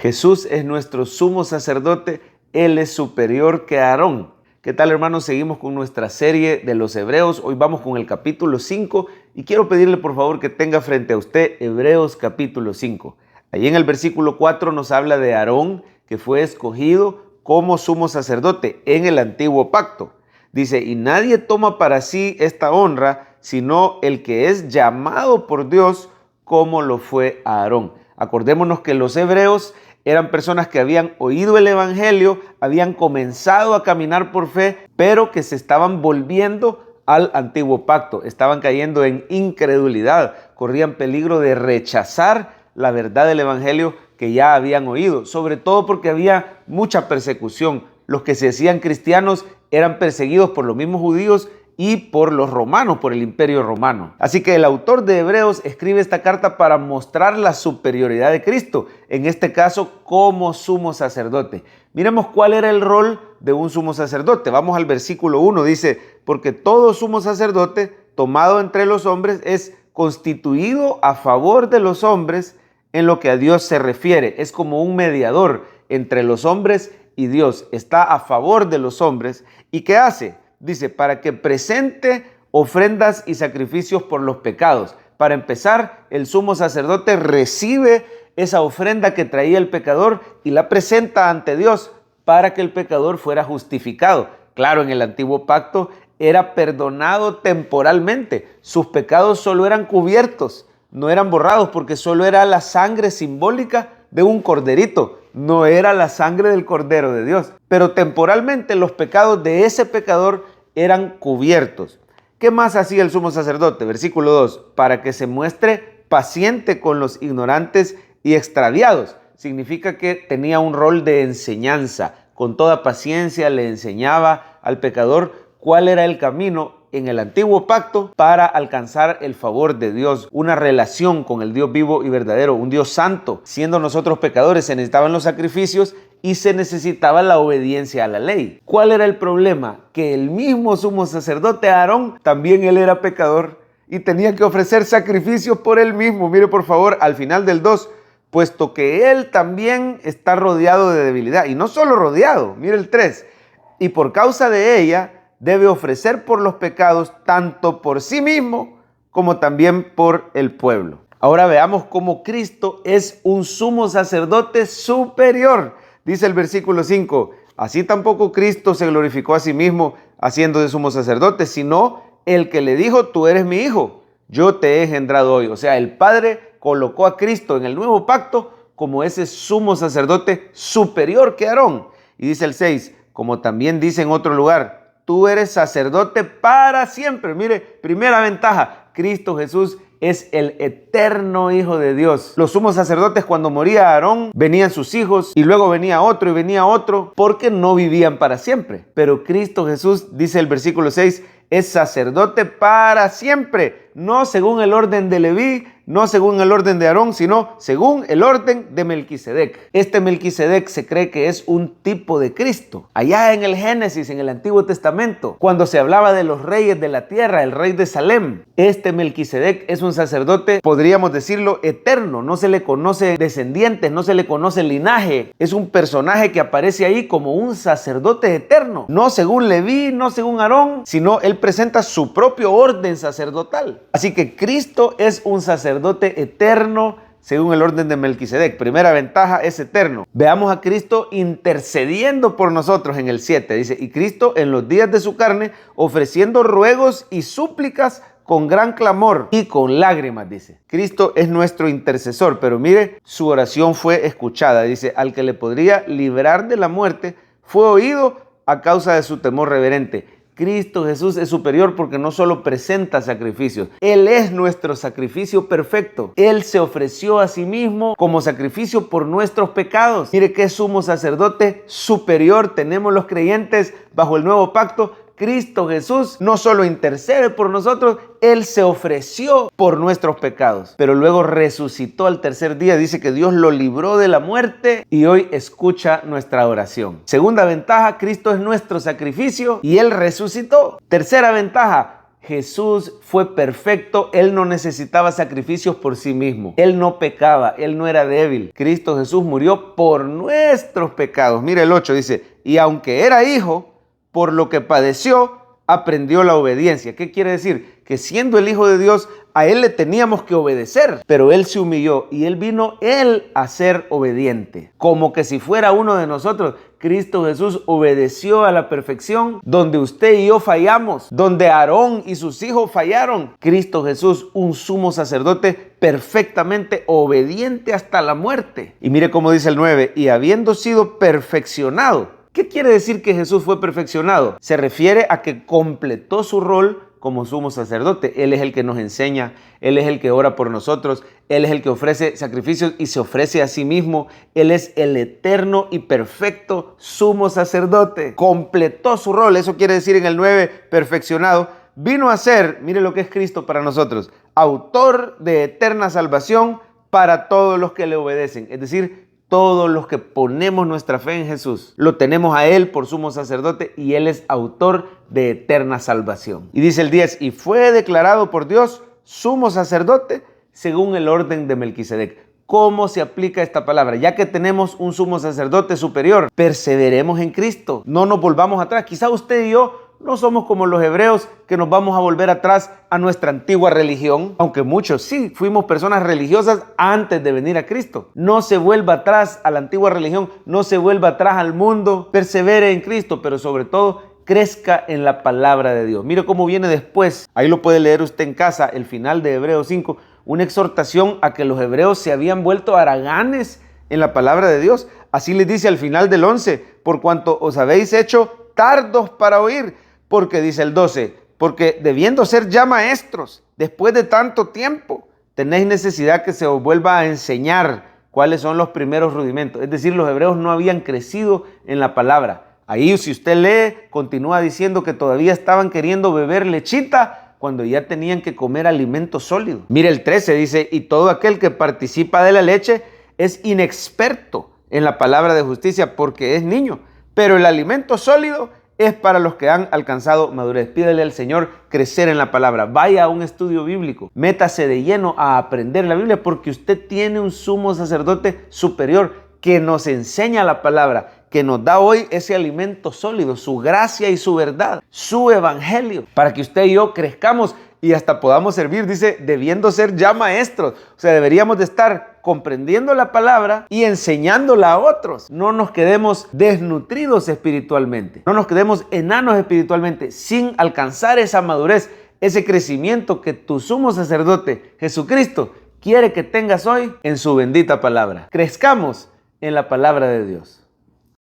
Jesús es nuestro sumo sacerdote, Él es superior que Aarón. ¿Qué tal, hermanos? Seguimos con nuestra serie de los Hebreos. Hoy vamos con el capítulo 5 y quiero pedirle por favor que tenga frente a usted Hebreos capítulo 5. Allí en el versículo 4 nos habla de Aarón, que fue escogido como sumo sacerdote en el antiguo pacto. Dice, y nadie toma para sí esta honra, sino el que es llamado por Dios, como lo fue Aarón. Acordémonos que los hebreos eran personas que habían oído el evangelio, habían comenzado a caminar por fe, pero que se estaban volviendo al antiguo pacto. Estaban cayendo en incredulidad, corrían peligro de rechazar la verdad del evangelio que ya habían oído, sobre todo porque había mucha persecución. Los que se decían cristianos eran perseguidos por los mismos judíos y por los romanos, por el imperio romano. Así que el autor de Hebreos escribe esta carta para mostrar la superioridad de Cristo, en este caso como sumo sacerdote. Miremos cuál era el rol de un sumo sacerdote. Vamos al versículo 1, dice, porque todo sumo sacerdote tomado entre los hombres es constituido a favor de los hombres en lo que a Dios se refiere. Es como un mediador entre los hombres y Dios. Está a favor de los hombres. ¿Y qué hace? Dice, para que presente ofrendas y sacrificios por los pecados. Para empezar, el sumo sacerdote recibe esa ofrenda que traía el pecador y la presenta ante Dios para que el pecador fuera justificado. Claro, en el antiguo pacto era perdonado temporalmente. Sus pecados solo eran cubiertos, no eran borrados, porque solo era la sangre simbólica de un corderito. No era la sangre del Cordero de Dios, pero temporalmente los pecados de ese pecador eran cubiertos. ¿Qué más hacía el sumo sacerdote? Versículo 2, para que se muestre paciente con los ignorantes y extraviados. Significa que tenía un rol de enseñanza. Con toda paciencia le enseñaba al pecador cuál era el camino en el antiguo pacto para alcanzar el favor de Dios, una relación con el Dios vivo y verdadero, un Dios santo. Siendo nosotros pecadores, se necesitaban los sacrificios y se necesitaba la obediencia a la ley. ¿Cuál era el problema? Que el mismo sumo sacerdote Aarón, también él era pecador y tenía que ofrecer sacrificios por él mismo. Mire por favor al final del 2, puesto que él también está rodeado de debilidad. Y no solo rodeado, mire el 3, y por causa de ella debe ofrecer por los pecados tanto por sí mismo como también por el pueblo. Ahora veamos cómo Cristo es un sumo sacerdote superior. Dice el versículo 5, así tampoco Cristo se glorificó a sí mismo haciendo de sumo sacerdote, sino el que le dijo, tú eres mi hijo, yo te he engendrado hoy. O sea, el Padre colocó a Cristo en el nuevo pacto como ese sumo sacerdote superior que Aarón. Y dice el 6, como también dice en otro lugar, tú eres sacerdote para siempre. Mire, primera ventaja, Cristo Jesús es el eterno Hijo de Dios. Los sumos sacerdotes, cuando moría Aarón, venían sus hijos y luego venía otro y venía otro, porque no vivían para siempre. Pero Cristo Jesús, dice el versículo 6, es sacerdote para siempre, no según el orden de Leví, no según el orden de Aarón, sino según el orden de Melquisedec. Este Melquisedec se cree que es un tipo de Cristo. Allá en el Génesis, en el Antiguo Testamento, cuando se hablaba de los reyes de la tierra, el rey de Salem, este Melquisedec es un sacerdote, podríamos decirlo, eterno. No se le conoce descendientes, no se le conoce linaje. Es un personaje que aparece ahí como un sacerdote eterno. No según Leví, no según Aarón, sino él presenta su propio orden sacerdotal. Así que Cristo es un sacerdote eterno según el orden de Melquisedec. Primera ventaja, es eterno. Veamos a Cristo intercediendo por nosotros en el 7. Dice, y Cristo en los días de su carne ofreciendo ruegos y súplicas con gran clamor y con lágrimas, dice. Cristo es nuestro intercesor, pero mire, su oración fue escuchada. Dice, al que le podría librar de la muerte, fue oído a causa de su temor reverente. Cristo Jesús es superior porque no solo presenta sacrificios, Él es nuestro sacrificio perfecto. Él se ofreció a sí mismo como sacrificio por nuestros pecados. Mire qué sumo sacerdote superior tenemos los creyentes bajo el nuevo pacto. Cristo Jesús no solo intercede por nosotros, Él se ofreció por nuestros pecados, pero luego resucitó al tercer día. Dice que Dios lo libró de la muerte y hoy escucha nuestra oración. Segunda ventaja, Cristo es nuestro sacrificio y Él resucitó. Tercera ventaja, Jesús fue perfecto, Él no necesitaba sacrificios por sí mismo. Él no pecaba, Él no era débil. Cristo Jesús murió por nuestros pecados. Mire el 8, dice, y aunque era hijo, por lo que padeció, aprendió la obediencia. ¿Qué quiere decir? Que siendo el Hijo de Dios, a Él le teníamos que obedecer, pero Él se humilló y Él vino a ser obediente. Como que si fuera uno de nosotros, Cristo Jesús obedeció a la perfección. Donde usted y yo fallamos, donde Aarón y sus hijos fallaron, Cristo Jesús, un sumo sacerdote perfectamente obediente hasta la muerte. Y mire cómo dice el 9, y habiendo sido perfeccionado. ¿Qué quiere decir que Jesús fue perfeccionado? Se refiere a que completó su rol como sumo sacerdote. Él es el que nos enseña, Él es el que ora por nosotros, Él es el que ofrece sacrificios y se ofrece a sí mismo. Él es el eterno y perfecto sumo sacerdote. Completó su rol, eso quiere decir en el 9, perfeccionado. Vino a ser, mire lo que es Cristo para nosotros, autor de eterna salvación para todos los que le obedecen. Es decir, todos los que ponemos nuestra fe en Jesús, lo tenemos a Él por sumo sacerdote y Él es autor de eterna salvación. Y dice el 10, y fue declarado por Dios sumo sacerdote según el orden de Melquisedec. ¿Cómo se aplica esta palabra? Ya que tenemos un sumo sacerdote superior, perseveremos en Cristo, no nos volvamos atrás. Quizá usted y yo no somos como los hebreos que nos vamos a volver atrás a nuestra antigua religión, aunque muchos sí fuimos personas religiosas antes de venir a Cristo. No se vuelva atrás a la antigua religión, no se vuelva atrás al mundo, persevere en Cristo, pero sobre todo crezca en la palabra de Dios. Mire cómo viene después, ahí lo puede leer usted en casa, el final de Hebreos 5, una exhortación a que los hebreos se habían vuelto haraganes en la palabra de Dios. Así les dice al final del 11, por cuanto os habéis hecho tardos para oír, porque dice el 12, porque debiendo ser ya maestros, después de tanto tiempo, tenéis necesidad que se os vuelva a enseñar cuáles son los primeros rudimentos. Es decir, los hebreos no habían crecido en la palabra. Ahí, si usted lee, continúa diciendo que todavía estaban queriendo beber lechita cuando ya tenían que comer alimento sólido. Mire el 13, dice, y todo aquel que participa de la leche es inexperto en la palabra de justicia porque es niño, pero el alimento sólido es para los que han alcanzado madurez. Pídele al Señor crecer en la palabra. Vaya a un estudio bíblico. Métase de lleno a aprender la Biblia porque usted tiene un sumo sacerdote superior que nos enseña la palabra, que nos da hoy ese alimento sólido, su gracia y su verdad, su evangelio, para que usted y yo crezcamos y hasta podamos servir, dice, debiendo ser ya maestros. O sea, deberíamos de estar comprendiendo la palabra y enseñándola a otros. No nos quedemos desnutridos espiritualmente, no nos quedemos enanos espiritualmente sin alcanzar esa madurez, ese crecimiento que tu sumo sacerdote, Jesucristo, quiere que tengas hoy en su bendita palabra. Crezcamos en la palabra de Dios.